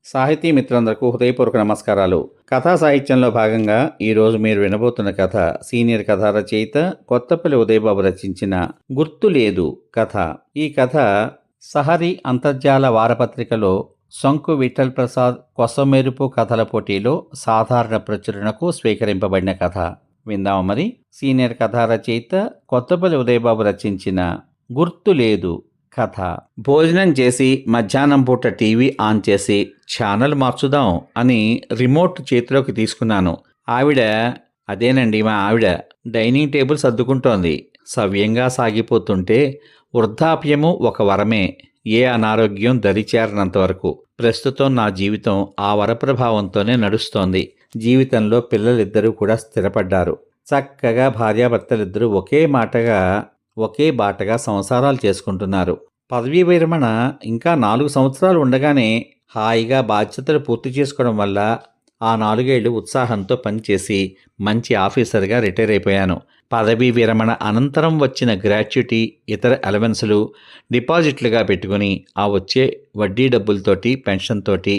సాహితీ మిత్రులందరకు హృదయపూర్వక నమస్కారాలు. కథా సాహిత్యంలో భాగంగా ఈరోజు మీరు వినబోతున్న కథ సీనియర్ కథా రచయిత కొత్తపల్లి ఉదయబాబు రచించిన గుర్తులేదు కథ. ఈ కథ సహరి అంతర్జాల వారపత్రికలో శంకు విఠల్ ప్రసాద్ కొసమెరుపు కథల పోటీలో సాధారణ ప్రచురణకు స్వీకరింపబడిన కథ. విందాము మరి. సీనియర్ కథా రచయిత కొత్తపల్లి ఉదయబాబు రచించిన గుర్తులేదు కథ. భోజనం చేసి మధ్యాహ్నం పూట టీవీ ఆన్ చేసి ఛానల్ మార్చుదాం అని రిమోట్ చేతిలోకి తీసుకున్నాను. అదేనండి మా ఆవిడ డైనింగ్ టేబుల్ సర్దుకుంటోంది. సవ్యంగా సాగిపోతుంటే వృద్ధాప్యము ఒక వరమే, ఏ అనారోగ్యం దరిచేరనంతవరకు. ప్రస్తుతం నా జీవితం ఆ వరప్రభావంతోనే నడుస్తోంది. జీవితంలో పిల్లలిద్దరూ కూడా స్థిరపడ్డారు. చక్కగా భార్యాభర్తలిద్దరూ ఒకే బాటగా సంసారాలు చేసుకుంటున్నారు. పదవీ విరమణ ఇంకా 4 సంవత్సరాలు ఉండగానే హాయిగా బాధ్యతలు పూర్తి చేసుకోవడం వల్ల ఆ 4 ఏళ్ళు ఉత్సాహంతో పనిచేసి మంచి ఆఫీసర్గా రిటైర్ అయిపోయాను. పదవీ విరమణ అనంతరం వచ్చిన గ్రాట్యుటీ, ఇతర అలవెన్సులు డిపాజిట్లుగా పెట్టుకుని ఆ వచ్చే వడ్డీ డబ్బులతోటి, పెన్షన్తోటి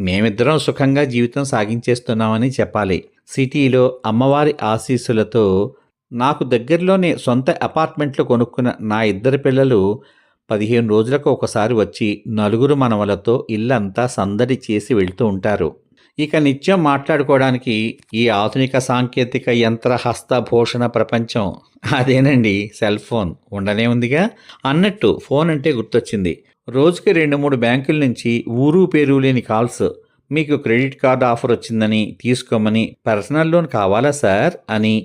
మేమిద్దరం సుఖంగా జీవితం సాగించేస్తున్నామని చెప్పాలి. సిటీలో అమ్మవారి ఆశీస్సులతో నాకు దగ్గరలోనే సొంత అపార్ట్మెంట్లు కొనుక్కున్న నా 2 పిల్లలు 15 రోజులకు ఒకసారి వచ్చి నలుగురు మనవలతో ఇల్లంతా సందడి చేసి వెళ్తూ ఉంటారు. ఇక నిత్యం మాట్లాడుకోవడానికి ఈ ఆధునిక సాంకేతిక యంత్ర హస్తభూషణ ప్రపంచం, అదేనండి సెల్ ఫోన్ ఉండనే ఉందిగా. అన్నట్టు ఫోన్ అంటే గుర్తొచ్చింది. రోజుకి 2-3 బ్యాంకుల నుంచి ఊరు పేరు లేని కాల్స్. మీకు క్రెడిట్ కార్డు ఆఫర్ వచ్చిందని, తీసుకోమని, పర్సనల్ లోన్ కావాలా సార్ అని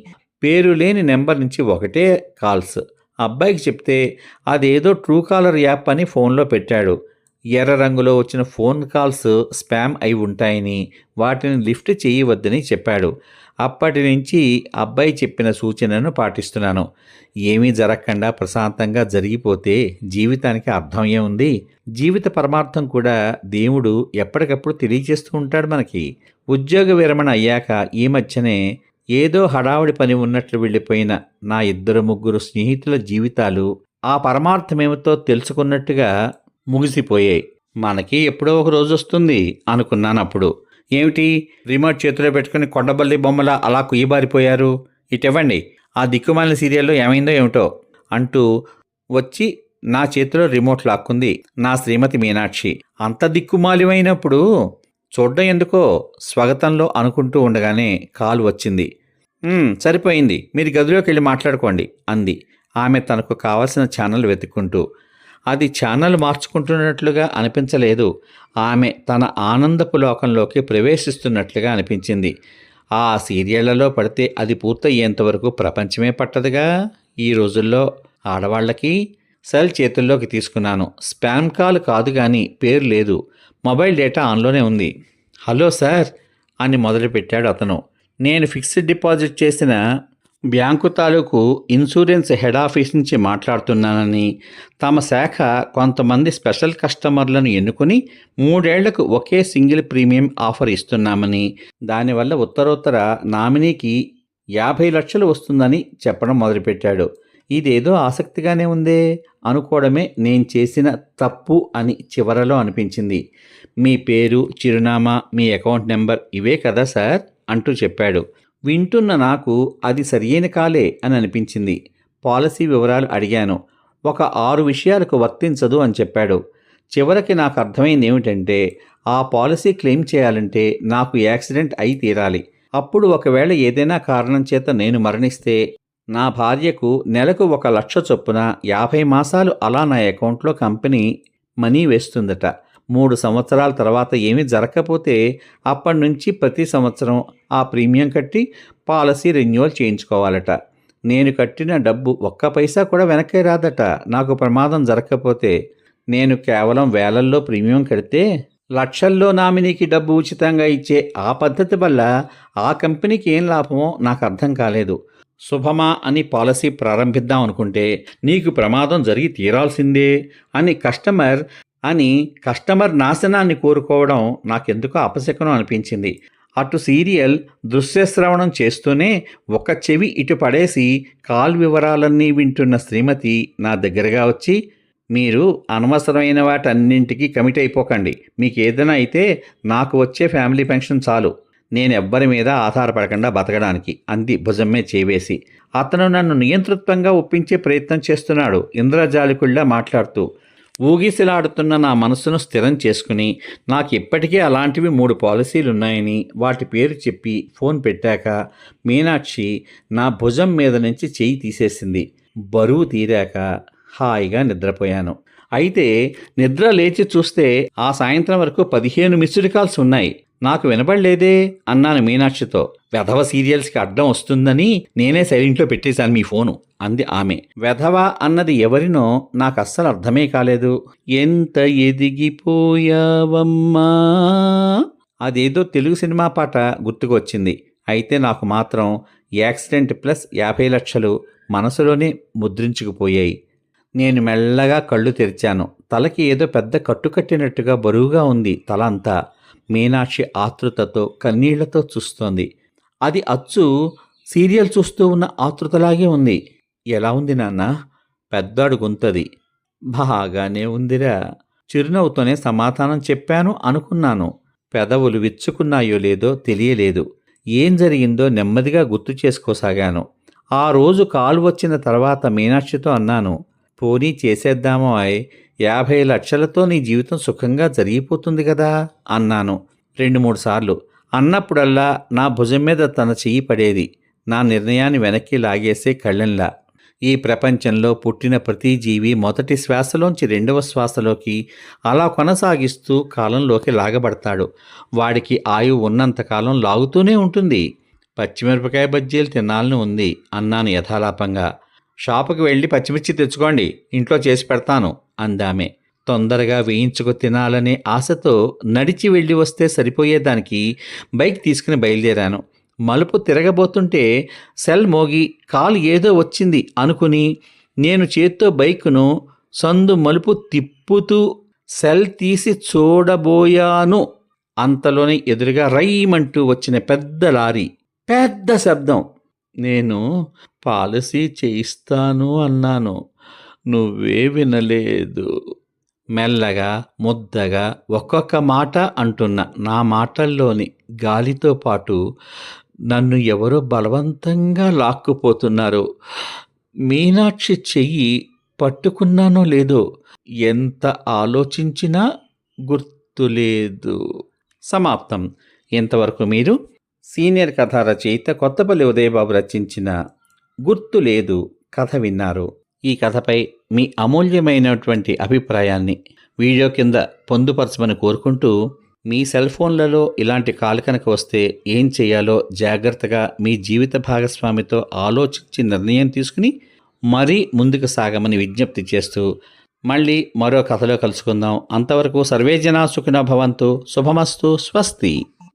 పేరు లేని నెంబర్ నుంచి ఒకటే కాల్స్. అబ్బాయికి చెప్తే అదేదో ట్రూ కాలర్ యాప్ అని ఫోన్లో పెట్టాడు. ఎర్ర రంగులో వచ్చిన ఫోన్ కాల్స్ స్పామ్ అయి ఉంటాయని, వాటిని లిఫ్ట్ చేయవద్దని చెప్పాడు. అప్పటి నుంచి అబ్బాయి చెప్పిన సూచనను పాటిస్తున్నాను. ఏమీ జరగకుండా ప్రశాంతంగా జరిగిపోతే జీవితానికి అర్థం ఏముంది? జీవిత పరమార్థం కూడా దేవుడు ఎప్పటికప్పుడు తెలియజేస్తూ ఉంటాడు మనకి. ఉద్యోగ విరమణ అయ్యాక ఈ మధ్యనే ఏదో హడావుడి పని ఉన్నట్లు వెళ్ళిపోయిన నా 2-3 స్నేహితుల జీవితాలు ఆ పరమార్థమేమితో తెలుసుకున్నట్టుగా ముగిసిపోయాయి. మనకి ఎప్పుడో ఒక రోజు వస్తుంది అనుకున్నాను అప్పుడు. ఏమిటి రిమోట్ చేతిలో పెట్టుకుని కొండబల్లి బొమ్మలా అలా కుయ్యబారిపోయారు? ఇటివ్వండి, ఆ దిక్కుమాలిన సీరియల్లో ఏమైందో ఏమిటో అంటూ వచ్చి నా చేతిలో రిమోట్ లాక్కుంది నా శ్రీమతి మీనాక్షి. అంత దిక్కుమాలిమైనప్పుడు చూడ్డం ఎందుకో స్వాగతంలో అనుకుంటూ ఉండగానే కాల్ వచ్చింది. సరిపోయింది, మీరు గదిలోకి వెళ్ళి మాట్లాడుకోండి అంది ఆమె తనకు కావలసిన ఛానల్ వెతుక్కుంటూ. అది ఛానల్ మార్చుకుంటున్నట్లుగా అనిపించలేదు. ఆమె తన ఆనందపు లోకంలోకి ప్రవేశిస్తున్నట్లుగా అనిపించింది. ఆ సీరియళ్లలో పడితే అది పూర్తయ్యేంతవరకు ప్రపంచమే పట్టదుగా ఈ రోజుల్లో ఆడవాళ్ళకి. సెల్ చేతుల్లోకి తీసుకున్నాను. స్పామ్ కాల్ కాదు కానీ పేరు లేదు. మొబైల్ డేటా ఆన్లోనే ఉంది. హలో సార్ అని మొదలుపెట్టాడు అతను. నేను ఫిక్స్డ్ డిపాజిట్ చేసిన బ్యాంకు తాలూకు ఇన్సూరెన్స్ హెడ్ ఆఫీస్ నుంచి మాట్లాడుతున్నానని, తమ శాఖ కొంతమంది స్పెషల్ కస్టమర్లను ఎన్నుకుని 3 ఏళ్లకు ఒకే సింగిల్ ప్రీమియం ఆఫర్ ఇస్తున్నామని, దానివల్ల ఉత్తరోత్తర నామినీకి 50 లక్షలు వస్తుందని చెప్పడం మొదలుపెట్టాడు. ఇదేదో ఆసక్తిగానే ఉందే అనుకోవడమే నేను చేసిన తప్పు అని చివరలో అనిపించింది. మీ పేరు, చిరునామా, మీ అకౌంట్ నెంబర్ ఇవే కదా సార్ అంటూ చెప్పాడు. వింటున్న నాకు అది సరియైన కాలే అని అనిపించింది. పాలసీ వివరాలు అడిగాను. ఒక 6 విషయాలకు వర్తించదు అని చెప్పాడు. చివరికి నాకు అర్థమైంది ఏమిటంటే, ఆ పాలసీ క్లెయిమ్ చేయాలంటే నాకు యాక్సిడెంట్ అయి తీరాలి. అప్పుడు ఒకవేళ ఏదైనా కారణం చేత నేను మరణిస్తే నా భార్యకు నెలకు 1 లక్ష చొప్పున 50 మాసాలు అలా నా అకౌంట్లో కంపెనీ మనీ వేస్తుందట. 3 సంవత్సరాల తర్వాత ఏమీ జరగకపోతే అప్పటి నుంచి ప్రతి సంవత్సరం ఆ ప్రీమియం కట్టి పాలసీ రెన్యువల్ చేయించుకోవాలట. నేను కట్టిన డబ్బు 1 పైసా కూడా వెనక్కి రాదట. నాకు ప్రమాదం జరగకపోతే నేను కేవలం వేలల్లో ప్రీమియం కడితే లక్షల్లో నామినీకి డబ్బు ఉచితంగా ఇచ్చే ఆ పద్ధతి వల్ల ఆ కంపెనీకి ఏం లాభమో నాకు అర్థం కాలేదు. శుభమా అని పాలసీ ప్రారంభిద్దాం అనుకుంటే నీకు ప్రమాదం జరిగి తీరాల్సిందే అని కస్టమర్ నాశనాన్ని కోరుకోవడం నాకెందుకో అపశకునం అనిపించింది. అటు సీరియల్ దృశ్యశ్రవణం చేస్తూనే ఒక చెవి ఇటు పడేసి కాల్ వివరాలన్నీ వింటున్న శ్రీమతి నా దగ్గరగా వచ్చి, మీరు అనవసరమైన వాటన్నింటికి కమిట్ అయిపోకండి. మీకు ఏదైనా అయితే నాకు వచ్చే ఫ్యామిలీ పెన్షన్ చాలు. నేను ఎవ్వరి మీద ఆధారపడకుండా బతకడానికి అంది భుజం మీద చేవేసి. అతను నన్ను నియంతృత్వంగా ఒప్పించే ప్రయత్నం చేస్తున్నాడు ఇంద్రజాలికుల్లా మాట్లాడుతూ. ఊగిసలాడుతున్న నా మనసును స్థిరం చేసుకుని నాకు ఇప్పటికే అలాంటివి 3 పాలసీలున్నాయని వాటి పేరు చెప్పి ఫోన్ పెట్టాక మీనాక్షి నా భుజం మీద నుంచి చెయ్యి తీసేసింది. బరువు తీరాక హాయిగా నిద్రపోయాను. అయితే నిద్ర లేచి చూస్తే ఆ సాయంత్రం వరకు 15 మిస్డ్ కాల్స్ ఉన్నాయి. నాకు వినపడలేదే అన్నాను మీనాక్షితో. వెధవ సీరియల్స్కి అడ్డం వస్తుందని నేనే సైలెంట్లో పెట్టేశాను మీ ఫోను అంది ఆమె. వెధవ అన్నది ఎవరినో నాకు అస్సలు అర్థమే కాలేదు. ఎంత ఎదిగిపోయావమ్మా అదేదో తెలుగు సినిమా పాట గుర్తుకొచ్చింది. అయితే నాకు మాత్రం యాక్సిడెంట్ ప్లస్ 50 లక్షలు మనసులోనే ముద్రించుకుపోయాయి. నేను మెల్లగా కళ్ళు తెరిచాను. తలకి ఏదో పెద్ద కట్టుకట్టినట్టుగా బరువుగా ఉంది తల అంతా. మీనాక్షి ఆతృతతో కన్నీళ్లతో చూస్తోంది. అది అచ్చు సీరియల్ చూస్తూ ఉన్న ఆతృతలాగే ఉంది. ఎలా ఉంది నాన్న? పెద్దాడు గొంతది. బాగానే ఉందిరా చిరునవ్వుతోనే సమాధానం చెప్పాను అనుకున్నాను. పెదవులు విచ్చుకున్నాయో లేదో తెలియలేదు. ఏం జరిగిందో నెమ్మదిగా గుర్తు చేసుకోసాగాను. ఆ రోజు కాలు వచ్చిన తర్వాత మీనాక్షితో అన్నాను, పోనీ చేసేద్దామో 50 లక్షలతో నీ జీవితం సుఖంగా జరిగిపోతుంది కదా అన్నాను 2-3 సార్లు. అన్నప్పుడల్లా నా భుజం మీద తన చెయ్యి పడేది. నా నిర్ణయాన్ని వెనక్కి లాగేసే కళ్ళెంలా. ఈ ప్రపంచంలో పుట్టిన ప్రతి జీవి మొదటి శ్వాసలోంచి 2వ శ్వాసలోకి అలా కొనసాగిస్తూ కాలంలోకి లాగబడతాడు. వాడికి ఆయువు ఉన్నంతకాలం లాగుతూనే ఉంటుంది. పచ్చిమిరపకాయ బజ్జీలు తినాలని ఉంది అన్నాను యథాలాపంగా. షాపుకి వెళ్ళి పచ్చిమిర్చి తెచ్చుకోండి, ఇంట్లో చేసి పెడతాను అందామె. తొందరగా వేయించుకు తినాలనే ఆశతో నడిచి వెళ్ళి వస్తే సరిపోయేదానికి బైక్ తీసుకుని బయలుదేరాను. మలుపు తిరగబోతుంటే సెల్ మోగి కాలు ఏదో వచ్చింది అనుకుని నేను చేత్తో బైకును సందు మలుపు తిప్పుతూ సెల్ తీసి చూడబోయాను. అంతలోనే ఎదురుగా రైమంటూ వచ్చిన పెద్ద లారీ. పెద్ద శబ్దం. నేను పాలసీ చేయిస్తాను అన్నాను. నువ్వే వినలేదు. మెల్లగా ముద్దగా ఒక్కొక్క మాట అంటున్న నా మాటల్లోని గాలితో పాటు నన్ను ఎవరో బలవంతంగా లాక్కుపోతున్నారు. మీనాక్షి చెయ్యి పట్టుకున్నానో లేదో ఎంత ఆలోచించినా గుర్తులేదు. సమాప్తం. ఇంతవరకు మీరు సీనియర్ కథా రచయిత కొత్తపల్లి ఉదయబాబు రచించిన గుర్తులేదు కథ విన్నారు. ఈ కథపై మీ అమూల్యమైనటువంటి అభిప్రాయాన్ని వీడియో కింద పొందుపరచమని కోరుకుంటూ, మీ సెల్ ఫోన్లలో ఇలాంటి కాల్ కనుక వస్తే ఏం చేయాలో జాగ్రత్తగా మీ జీవిత భాగస్వామితో ఆలోచించి నిర్ణయం తీసుకుని మరీ ముందుకు సాగమని విజ్ఞప్తి చేస్తూ మళ్ళీ మరో కథలో కలుసుకుందాం. అంతవరకు సర్వే జనా సుఖినో భవంతు. శుభమస్తు. స్వస్తి.